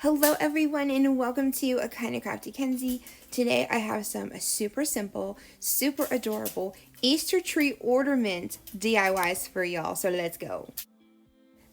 Hello everyone and welcome to A Kinda Crafty Kenzie. Today I have some super simple, super adorable Easter tree ornament DIYs for y'all, so let's go.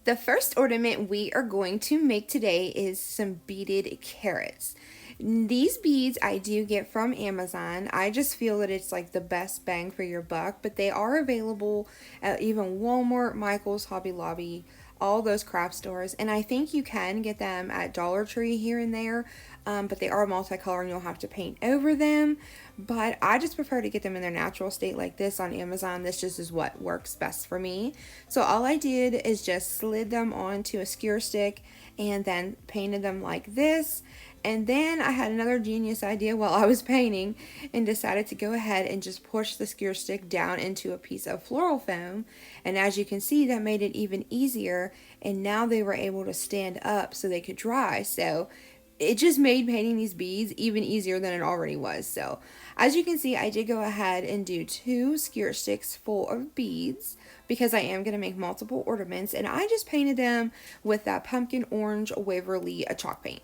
The first ornament we are going to make today is some beaded carrots. These beads I do get from Amazon. I just feel that it's like the best bang for your buck, but they are available at even Walmart, Michael's, Hobby Lobby, all those craft stores, and I think you can get them at Dollar Tree here and there, but they are multicolor and you'll have to paint over them. But I just prefer to get them in their natural state like this on Amazon. This just is what works best for me. So all I did is just slid them onto a skewer stick and then painted them like this. And then I had another genius idea while I was painting and decided to go ahead and just push the skewer stick down into a piece of floral foam. And as you can see, that made it even easier. And now they were able to stand up so they could dry. So it just made painting these beads even easier than it already was. So as you can see, I did go ahead and do 2 skewer sticks full of beads because I am going to make multiple ornaments. And I just painted them with that pumpkin orange Waverly chalk paint.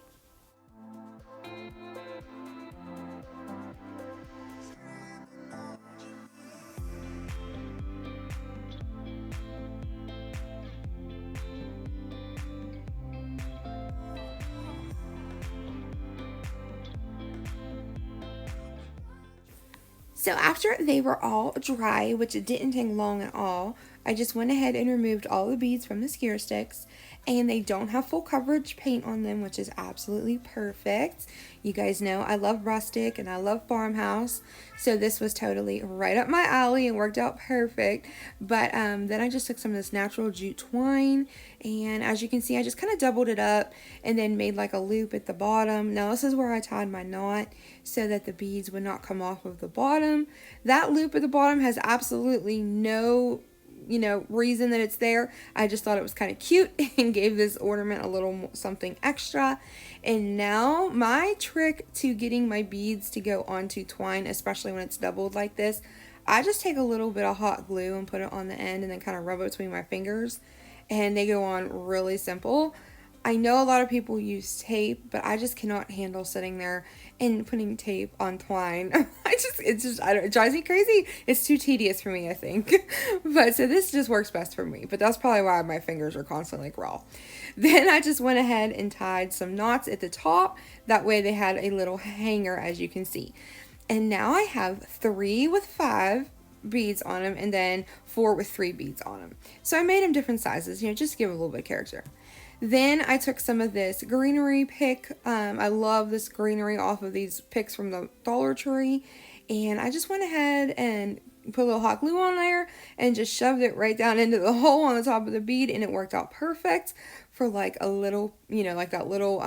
So after they were all dry, which it didn't take long at all, I just went ahead and removed all the beads from the skewer sticks, and they don't have full coverage paint on them, which is absolutely perfect. You guys know I love rustic and I love farmhouse, so this was totally right up my alley and worked out perfect. But then I just took some of this natural jute twine, and as you can see, I just kind of doubled it up and then made like a loop at the bottom. Now this is where I tied my knot so that the beads would not come off of the bottom. That loop at the bottom has absolutely no reason that it's there. I just thought it was kind of cute and gave this ornament a little something extra. And now my trick to getting my beads to go onto twine, especially when it's doubled like this, I just take a little bit of hot glue and put it on the end and then kind of rub it between my fingers, and they go on really simple. I know a lot of people use tape, but I just cannot handle sitting there and putting tape on twine. It drives me crazy. It's too tedious for me, I think. But so this just works best for me, but that's probably why my fingers are constantly like raw. Then I just went ahead and tied some knots at the top. That way they had a little hanger, as you can see. And now I have 3 with 5 beads on them and then 4 with 3 beads on them. So I made them different sizes, just to give a little bit of character. Then I took some of this greenery pick. I love this greenery off of these picks from the Dollar Tree. And I just went ahead and put a little hot glue on there and just shoved it right down into the hole on the top of the bead, and it worked out perfect for like a little, like that little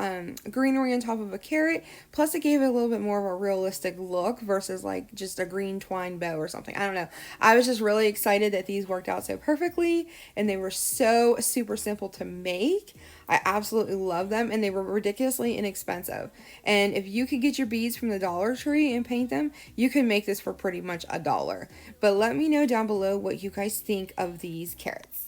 greenery on top of a carrot. Plus it gave it a little bit more of a realistic look versus like just a green twine bow or something. I don't know. I was just really excited that these worked out so perfectly, and they were so super simple to make. I absolutely love them, and they were ridiculously inexpensive. And if you could get your beads from the Dollar Tree and paint them, you can make this for pretty much $1. But let me know down below what you guys think of these carrots.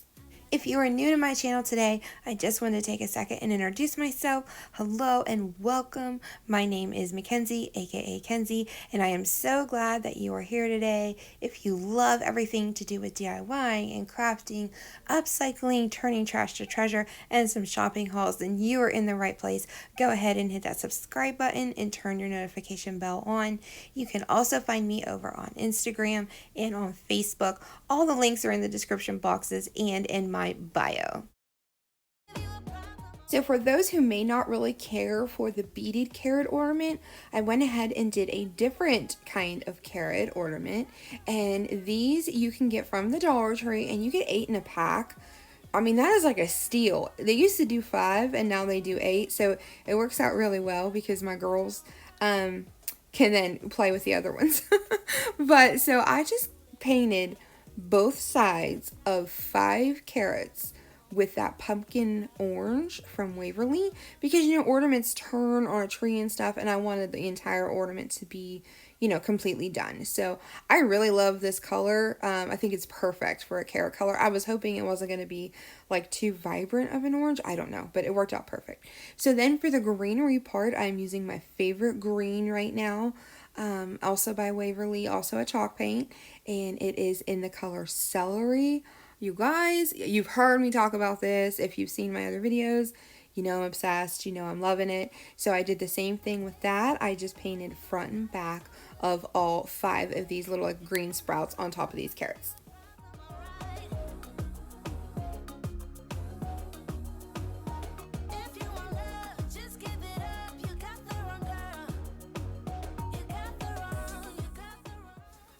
If you are new to my channel today, I just wanted to take a second and introduce myself. Hello and welcome. My name is Mackenzie, aka Kenzie, and I am so glad that you are here today. If you love everything to do with DIYing and crafting, upcycling, turning trash to treasure, and some shopping hauls, then you are in the right place. Go ahead and hit that subscribe button and turn your notification bell on. You can also find me over on Instagram and on Facebook. All the links are in the description boxes and in my bio. So for those who may not really care for the beaded carrot ornament, I went ahead and did a different kind of carrot ornament, and these you can get from the Dollar Tree, and you get 8 in a pack. I mean, that is like a steal. They used to do 5 and now they do 8, so it works out really well because my girls can then play with the other ones. But so I just painted both sides of 5 carrots with that pumpkin orange from Waverly, because ornaments turn on a tree and stuff, and I wanted the entire ornament to be you know, completely done. So I really love this color. I think it's perfect for a carrot color. I was hoping it wasn't going to be like too vibrant of an orange. I don't know, but it worked out perfect. So then for the greenery part, I'm using my favorite green right now. Also by Waverly, also a chalk paint, and it is in the color Celery. You guys, you've heard me talk about this. If you've seen my other videos, you know I'm obsessed, you know I'm loving it. So I did the same thing with that. I just painted front and back of all 5 of these little like green sprouts on top of these carrots.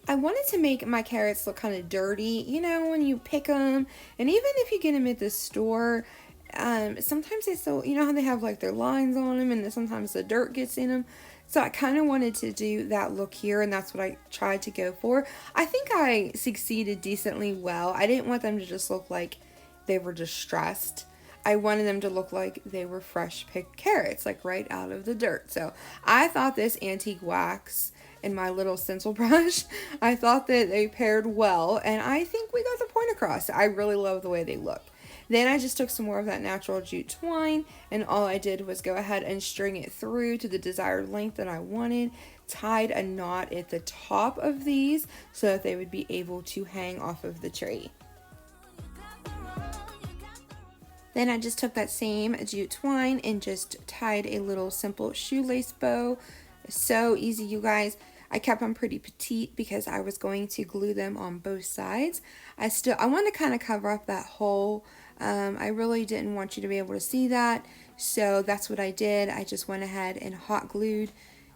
I wanted to make my carrots look kind of dirty, you know, when you pick them, and even if you get them at the store, sometimes they still, you know how they have like their lines on them, and then sometimes the dirt gets in them. So I kind of wanted to do that look here, and that's what I tried to go for. I think I succeeded decently well. I didn't want them to just look like they were distressed. I wanted them to look like they were fresh picked carrots, like right out of the dirt. So I thought this antique wax and my little stencil brush, I thought that they paired well, and I think we got the point across. I really love the way they look. Then I just took some more of that natural jute twine, and all I did was go ahead and string it through to the desired length that I wanted, tied a knot at the top of these so that they would be able to hang off of the tree. Then I just took that same jute twine and just tied a little simple shoelace bow. So easy, you guys. I kept them pretty petite because I was going to glue them on both sides. I wanted to kind of cover up that hole. I really didn't want you to be able to see that, so that's what I did. I just went ahead and hot glued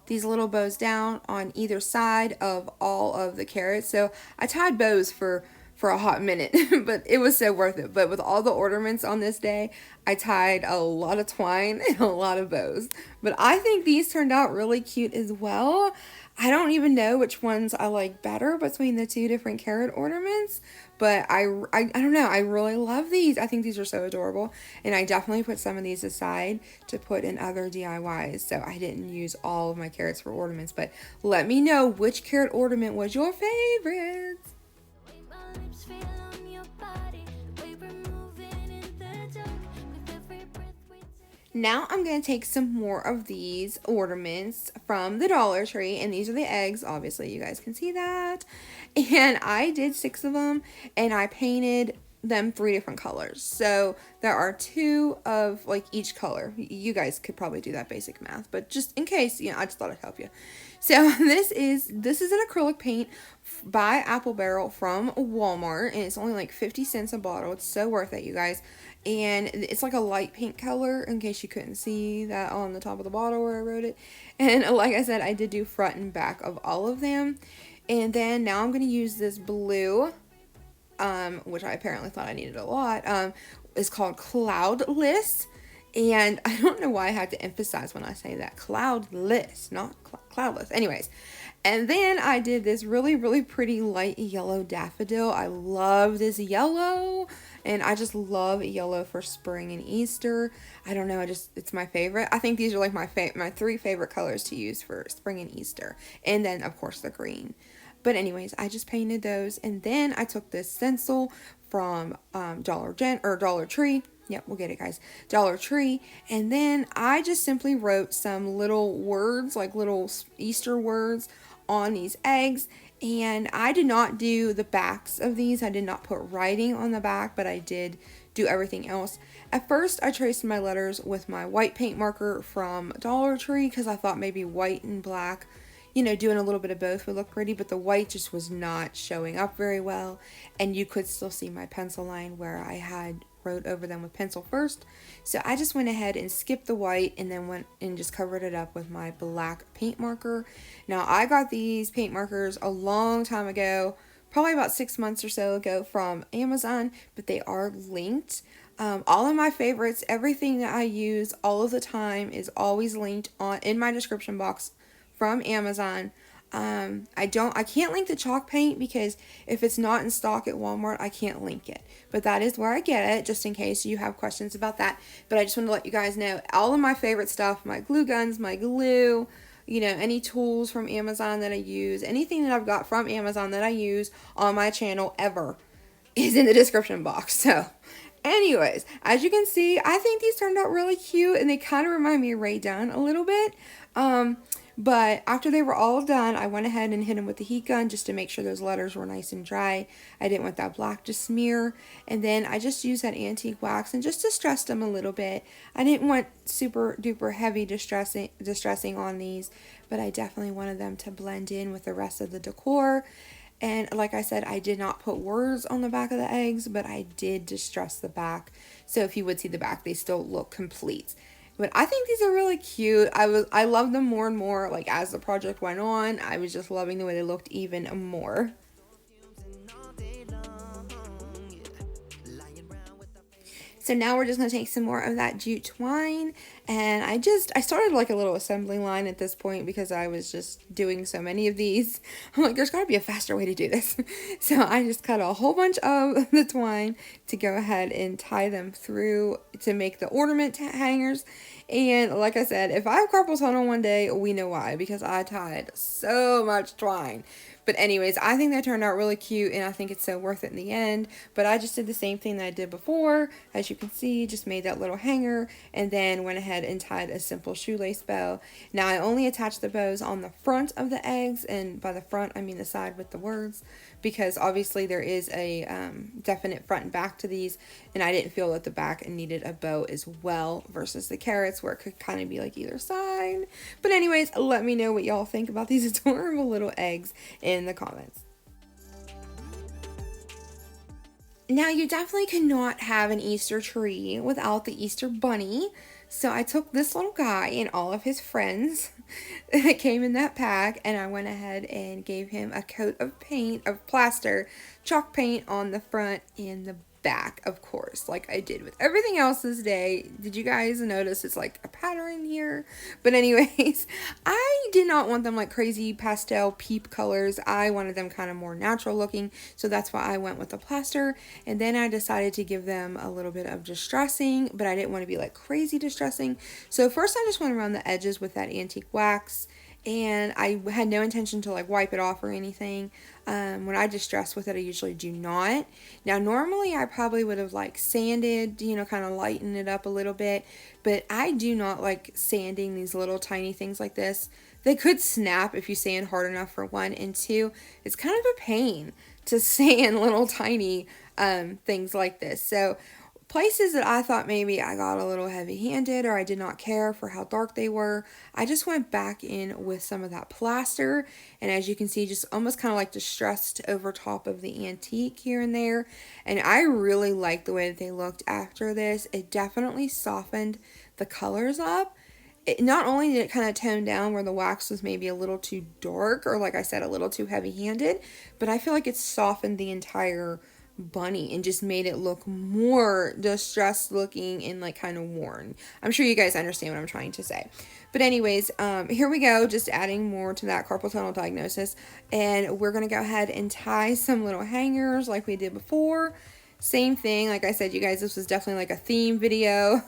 these little bows down on either side of all of the carrots. So I tied bows for a hot minute, but it was so worth it. But with all the ornaments on this day, I tied a lot of twine and a lot of bows. But I think these turned out really cute as well. I don't even know which ones I like better between the 2 different carrot ornaments, but I don't know, I really love these. I think these are so adorable, and I definitely put some of these aside to put in other DIYs, so I didn't use all of my carrots for ornaments. But let me know which carrot ornament was your favorite. Now I'm going to take some more of these ornaments from the Dollar Tree, and these are the eggs, obviously you guys can see that, and I did 6 of them, and I painted them 3 different colors. So there are 2 of like each color. You guys could probably do that basic math, but just in case, you know, I just thought I'd help you. So this is an acrylic paint by Apple Barrel from Walmart, and it's only like 50 cents a bottle. It's so worth it, you guys. And it's like a light pink color, in case you couldn't see that on the top of the bottle where I wrote it. And like I said, I did do front and back of all of them. And then now I'm going to use this blue, which I apparently thought I needed a lot. It's called Cloudless. And I don't know why I had to emphasize when I say that. Cloudless, not cloudless. Anyways. And then I did this really, really pretty light yellow daffodil. I love this yellow, and I just love yellow for spring and Easter. I don't know, it's my favorite. I think these are like my 3 favorite colors to use for spring and Easter. And then, of course, the green. But anyways, I just painted those, and then I took this stencil from Dollar Tree. Yep, we'll get it, guys. Dollar Tree. And then I just simply wrote some little words, like little Easter words, on these eggs. And I did not do the backs of these. I did not put writing on the back, but I did do everything else. At first, I traced my letters with my white paint marker from Dollar Tree because I thought maybe white and black, you know, doing a little bit of both would look pretty, but the white just was not showing up very well. And you could still see my pencil line where I had wrote over them with pencil first. So I just went ahead and skipped the white and then went and just covered it up with my black paint marker. Now I got these paint markers a long time ago, probably about 6 months or so ago from Amazon, but they are linked. All of my favorites, everything that I use all of the time is always linked in my description box from Amazon. I can't link the chalk paint because if it's not in stock at Walmart, I can't link it. But that is where I get it, just in case you have questions about that. But I just want to let you guys know all of my favorite stuff, my glue guns, my glue, you know, any tools from Amazon that I use, anything that I've got from Amazon that I use on my channel ever is in the description box. So anyways, as you can see, I think these turned out really cute, and they kind of remind me of Ray Dunn a little bit. But after they were all done, I went ahead and hit them with the heat gun just to make sure those letters were nice and dry. I didn't want that black to smear. And then I just used that antique wax and just distressed them a little bit. I didn't want super duper heavy distressing on these, but I definitely wanted them to blend in with the rest of the decor. And like I said, I did not put words on the back of the eggs, but I did distress the back. So if you would see the back, they still look complete. But I think these are really cute. I loved them more and more, like, as the project went on. I was just loving the way they looked even more. So now we're just going to take some more of that jute twine, and I started like a little assembly line at this point because I was just doing so many of these. I'm like, there's got to be a faster way to do this. So I just cut a whole bunch of the twine to go ahead and tie them through to make the ornament hangers. And like I said, if I have carpal tunnel one day, we know why, because I tied so much twine. But anyways, I think that turned out really cute, and I think it's so worth it in the end. But I just did the same thing that I did before. As you can see, just made that little hanger and then went ahead and tied a simple shoelace bow. Now I only attached the bows on the front of the eggs, and by the front I mean the side with the words, because obviously there is a definite front and back to these, and I didn't feel that the back needed a bow as well versus the carrots where it could kind of be like either side. But anyways, let me know what y'all think about these adorable little eggs in the comments. Now, you definitely cannot have an Easter tree without the Easter bunny. So I took this little guy and all of his friends that came in that pack, and I went ahead and gave him a coat of paint, of plaster, chalk paint on the front and the back, of course, like I did with everything else this day. Did you guys notice it's like a pattern here? But anyways, I did not want them like crazy pastel peep colors. I wanted them kind of more natural looking, so that's why I went with the plaster. And then I decided to give them a little bit of distressing, but I didn't want to be like crazy distressing. So first I just went around the edges with that antique wax, and I had no intention to like wipe it off or anything. When I distress with it, I usually do not. Now, normally I probably would have like sanded, you know, kind of lighten it up a little bit, but I do not like sanding these little tiny things like this. They could snap if you sand hard enough, for one, and two, it's kind of a pain to sand little tiny things like this. So places that I thought maybe I got a little heavy-handed or I did not care for how dark they were, I just went back in with some of that plaster, and as you can see, just almost kind of like distressed over top of the antique here and there. And I really liked the way that they looked after this. It definitely softened the colors up. Not only did it kind of tone down where the wax was maybe a little too dark, or like I said, a little too heavy-handed, but I feel like it softened the entire bunny and just made it look more distressed looking and like kind of worn. I'm sure you guys understand what I'm trying to say. But anyways, here we go, just adding more to that carpal tunnel diagnosis, and we're gonna go ahead and tie some little hangers like we did before. Same thing, like I said, you guys, this was definitely like a theme video.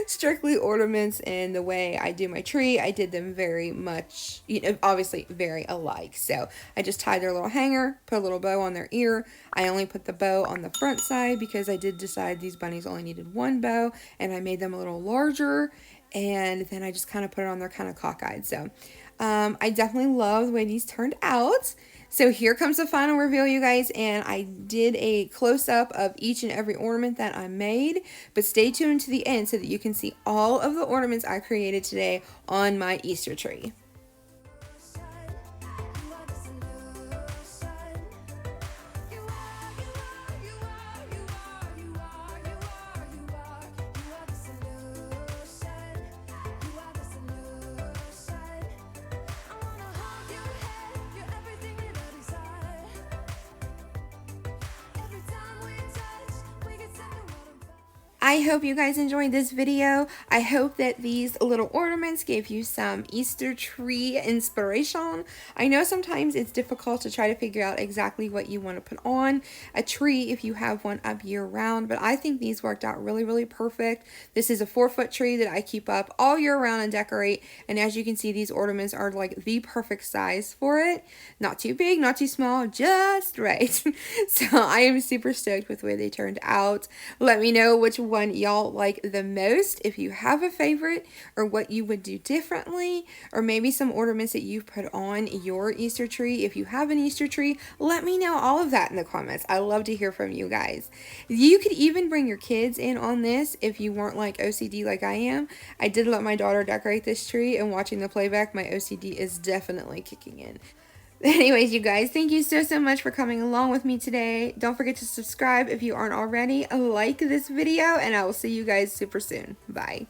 Strictly ornaments, and the way I do my tree, I did them very much, you know, obviously very alike. So I just tied their little hanger, put a little bow on their ear. I only put the bow on the front side because I did decide these bunnies only needed one bow, and I made them a little larger, and then I just kind of put it on there kind of cockeyed. So I definitely love the way these turned out. So here comes the final reveal, you guys, and I did a close-up of each and every ornament that I made, but stay tuned to the end so that you can see all of the ornaments I created today on my Easter tree. I hope you guys enjoyed this video. I hope that these little ornaments gave you some Easter tree inspiration. I know sometimes it's difficult to try to figure out exactly what you want to put on a tree if you have one up year round, but I think these worked out really, really perfect. This is a 4-foot tree that I keep up all year round and decorate, and as you can see, these ornaments are like the perfect size for it. Not too big, not too small, just right. So I am super stoked with the way they turned out. Let me know which one y'all like the most, if you have a favorite, or what you would do differently, or maybe some ornaments that you've put on your Easter tree. If you have an Easter tree, let me know all of that in the comments. I love to hear from you guys. You could even bring your kids in on this if you weren't like OCD like I am. I did let my daughter decorate this tree, and watching the playback, my OCD is definitely kicking in. Anyways, you guys, thank you so much for coming along with me today. Don't forget to subscribe if you aren't already. Like this video, and I will see you guys super soon. Bye.